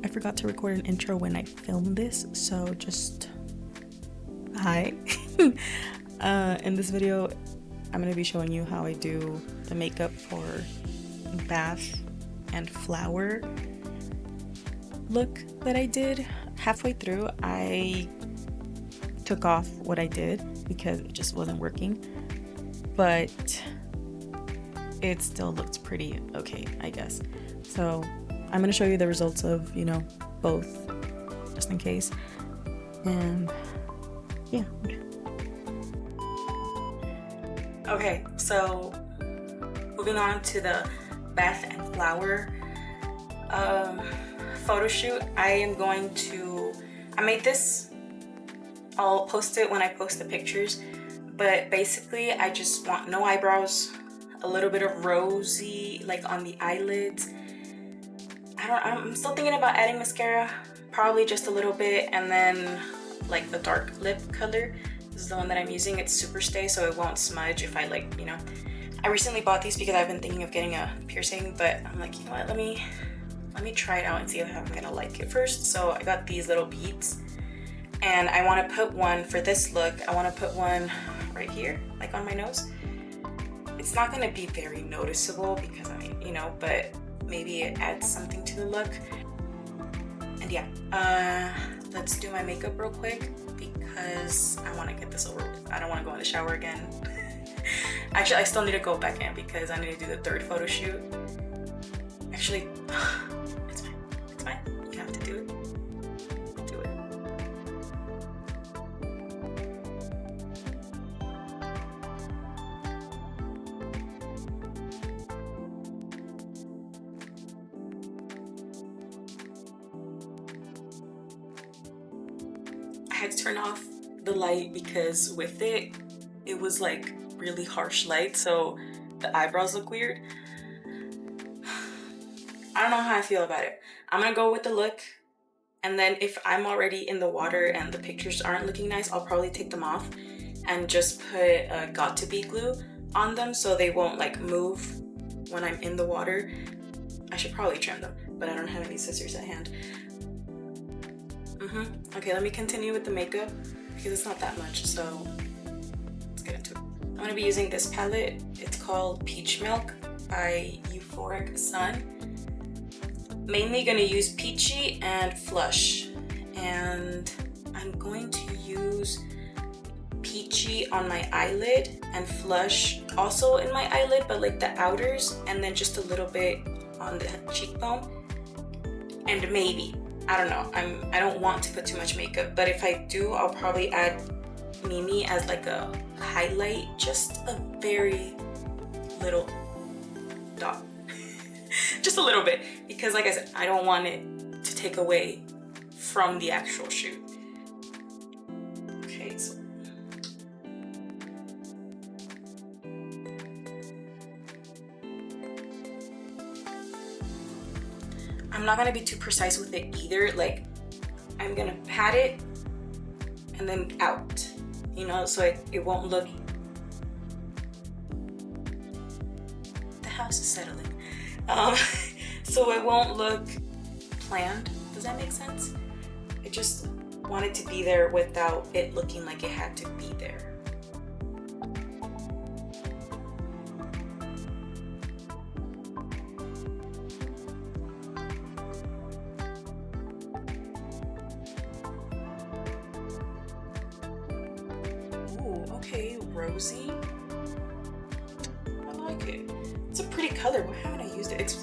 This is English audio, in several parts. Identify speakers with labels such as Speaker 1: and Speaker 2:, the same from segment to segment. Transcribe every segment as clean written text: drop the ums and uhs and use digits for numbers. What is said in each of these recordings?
Speaker 1: I forgot to record an intro when I filmed this, so just hi. In this video, I'm gonna be showing you how I do the makeup for bath and flower look that I did. Halfway through, I took off what I did because it just wasn't working, but it still looked pretty okay, I guess. So I'm gonna show you the results of, both, just in case. And yeah. Okay, so moving on to the bath and flower photo shoot. I made this, I'll post it when I post the pictures, but basically I just want no eyebrows, a little bit of rosy like on the eyelids. I'm still thinking about adding mascara, probably just a little bit, and then like the dark lip color. This is the one that I'm using. It's Super Stay, so it won't smudge if I I recently bought these because I've been thinking of getting a piercing, but I'm like, you know what, let me try it out and see if I'm gonna like it first. So I got these little beads, and I want to put one for this look. I want to put one right here, like on my nose. It's not gonna be very noticeable because but maybe it adds something to the look. And yeah, let's do my makeup real quick because I want to get this over with. I don't want to go in the shower again. Actually, I still need to go back in because I need to do the third photo shoot. Actually, it's fine. It's fine. You have to do it. Do it. I had to turn off the light because with it was like really harsh light, so the eyebrows look weird. I don't know how I feel about it. I'm gonna go with the look, and then if I'm already in the water and the pictures aren't looking nice, I'll probably take them off and just put Got2b glue on them so they won't like move when I'm in the water. I should probably trim them, but I don't have any scissors at hand. Okay, let me continue with the makeup because it's not that much, so let's get into it. I'm gonna be using this palette. It's called Peach Milk by Euphoric Sun. Mainly gonna use Peachy and Flush, and I'm going to use Peachy on my eyelid and Flush also in my eyelid, but like the outers, and then just a little bit on the cheekbone. And maybe, I don't know, I don't want to put too much makeup, but if I do, I'll probably add Mimi as like a highlight, just a very little dot. Just a little bit, because like I said, I don't want it to take away from the actual shoot. Okay, so I'm not gonna be too precise with it either. Like, I'm gonna pat it and then out, so it won't look. The house is settling. So it won't look planned. Does that make sense? I just want it to be there without it looking like it had to be there. Ooh, okay, rosy. I like it. It's a pretty color. Why haven't I used it?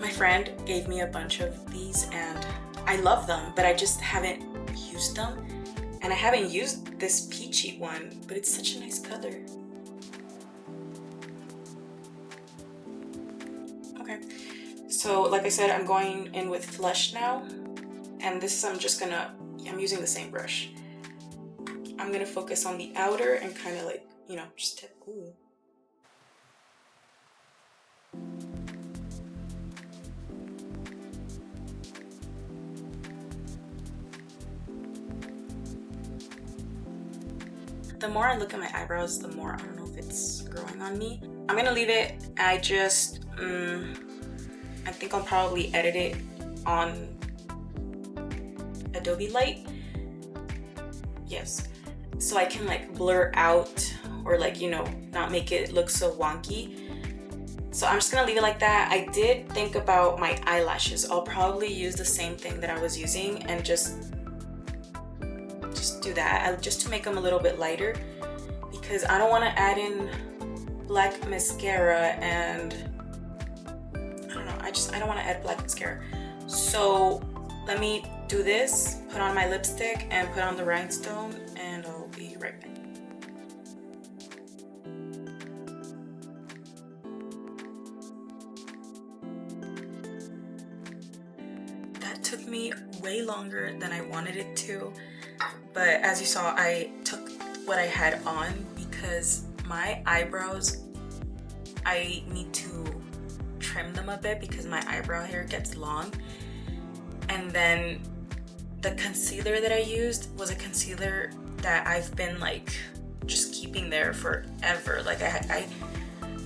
Speaker 1: My friend gave me a bunch of these and I love them, but I just haven't used them. And I haven't used this peachy one, but it's such a nice color. Okay, so like I said, I'm going in with Flush now. And this I'm using the same brush. I'm gonna focus on the outer and kind of like, just tip. Ooh. The more I look at my eyebrows, the more, I don't know if it's growing on me. I'm gonna leave it. I think I'll probably edit it on Adobe Light. Yes, so I can like blur out or like, you know, not make it look so wonky. So I'm just gonna leave it like that. I did think about my eyelashes. I'll probably use the same thing that I was using and just do that, just to make them a little bit lighter, because I don't want to add in black mascara, and I don't know, I don't want to add black mascara. So let me do this, put on my lipstick and put on the rhinestone, and I'll be right back. That took me way longer than I wanted it to, but as you saw, I took what I had on because my eyebrows, I need to trim them a bit because my eyebrow hair gets long. And then the concealer that I used was a concealer that I've been like just keeping there forever. Like I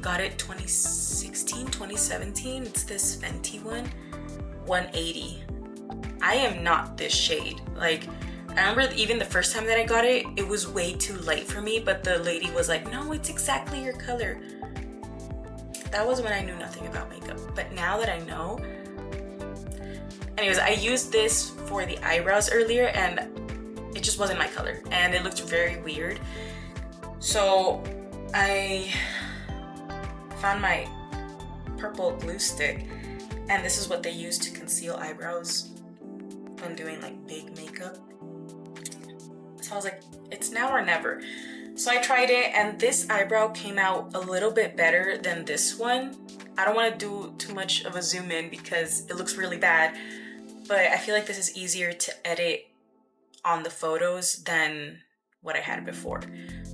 Speaker 1: got it 2016, 2017. It's this Fenty one, 180. I am not this shade. Like, I remember even the first time that I got it, it was way too light for me, but the lady was like, no, it's exactly your color. That was when I knew nothing about makeup. But now that I know, anyways, I used this for the eyebrows earlier and it just wasn't my color and it looked very weird. So I found my purple glue stick, and this is what they use to conceal eyebrows when doing like big makeup. So I was like, it's now or never. So I tried it, and this eyebrow came out a little bit better than this one. I don't want to do too much of a zoom in because it looks really bad, but I feel like this is easier to edit on the photos than what I had before.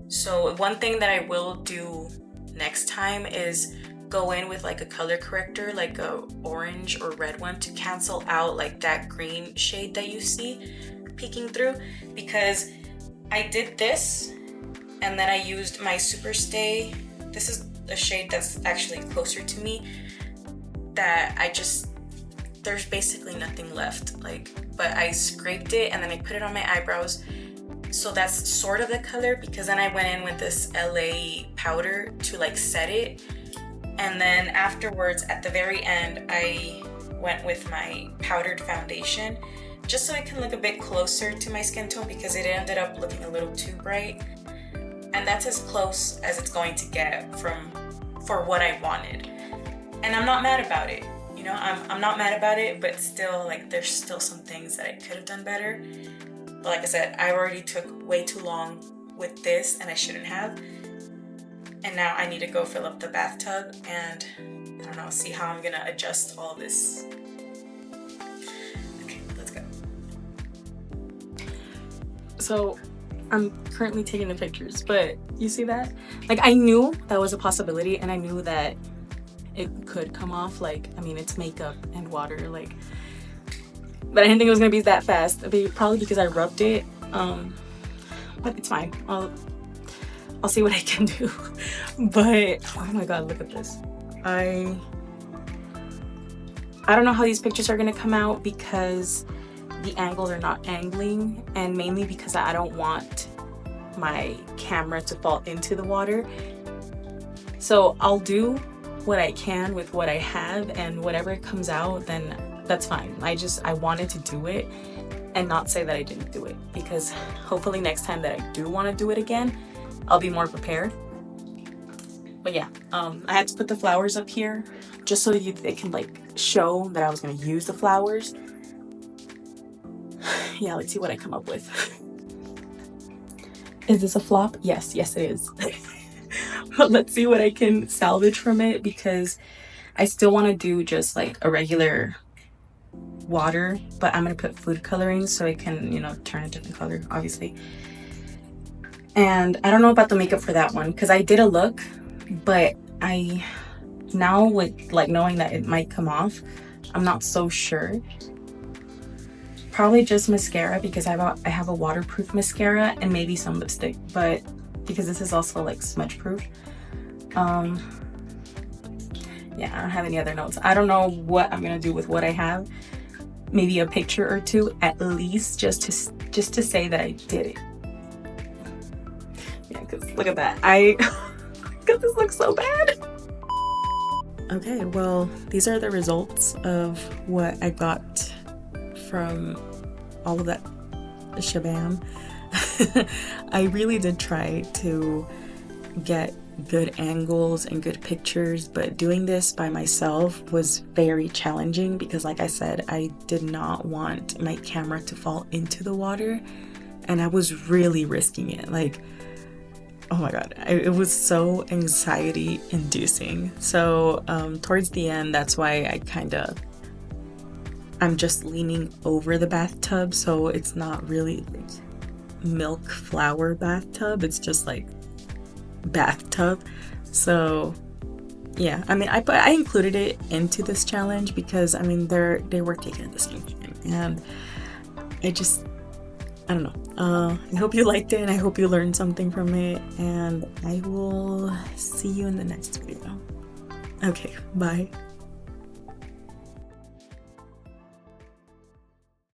Speaker 1: So one thing that I will do next time is go in with like a color corrector, like a orange or red one, to cancel out like that green shade that you see peeking through, because I did this and then I used my Superstay. This is a shade that's actually closer to me, that there's basically nothing left, like, but I scraped it and then I put it on my eyebrows. So that's sort of the color, because then I went in with this LA powder to like set it. And then afterwards, at the very end, I went with my powdered foundation just so it can look a bit closer to my skin tone, because it ended up looking a little too bright. And that's as close as it's going to get for what I wanted. And I'm not mad about it. You know, I'm not mad about it, but still, like, there's still some things that I could have done better. But like I said, I already took way too long with this and I shouldn't have. And now I need to go fill up the bathtub and, I don't know, see how I'm gonna adjust all this. Okay, let's go. So I'm currently taking the pictures, but you see that? Like, I knew that was a possibility and I knew that it could come off. Like, I mean, it's makeup and water, like, but I didn't think it was gonna be that fast. Probably because I rubbed it, but it's fine. I'll see what I can do. But oh my god, look at this. I don't know how these pictures are gonna come out because the angles are not angling, and mainly because I don't want my camera to fall into the water. So I'll do what I can with what I have, and whatever comes out, then that's fine. I wanted to do it and not say that I didn't do it, because hopefully next time that I do want to do it again, I'll be more prepared. But yeah, I had to put the flowers up here just so that they can like show that I was going to use the flowers. Yeah, let's see what I come up with. Is this a flop? Yes, it is. But let's see what I can salvage from it, because I still want to do just like a regular water, but I'm gonna put food coloring so it can, you know, turn a different color, obviously. And I don't know about the makeup for that one, because I did a look, but I now, with like knowing that it might come off, I'm not so sure. Probably just mascara, because I have a waterproof mascara, and maybe some lipstick, but because this is also like smudge proof. Yeah, I don't have any other notes. I don't know what I'm gonna do with what I have, maybe a picture or two at least, just to say that I did it. Yeah, because look at that. Because this looks so bad. Okay, well, these are the results of what I got from all of that shabam. I really did try to get good angles and good pictures, but doing this by myself was very challenging because, like I said, I did not want my camera to fall into the water, and I was really risking it. Like, oh my god, it was so anxiety inducing. So towards the end, that's why I'm just leaning over the bathtub, so it's not really like milk flower bathtub, it's just like bathtub. So yeah, I mean, I included it into this challenge because I mean they were taking this thing, and I don't know. I hope you liked it, and I hope you learned something from it, and I will see you in the next video. Okay, bye.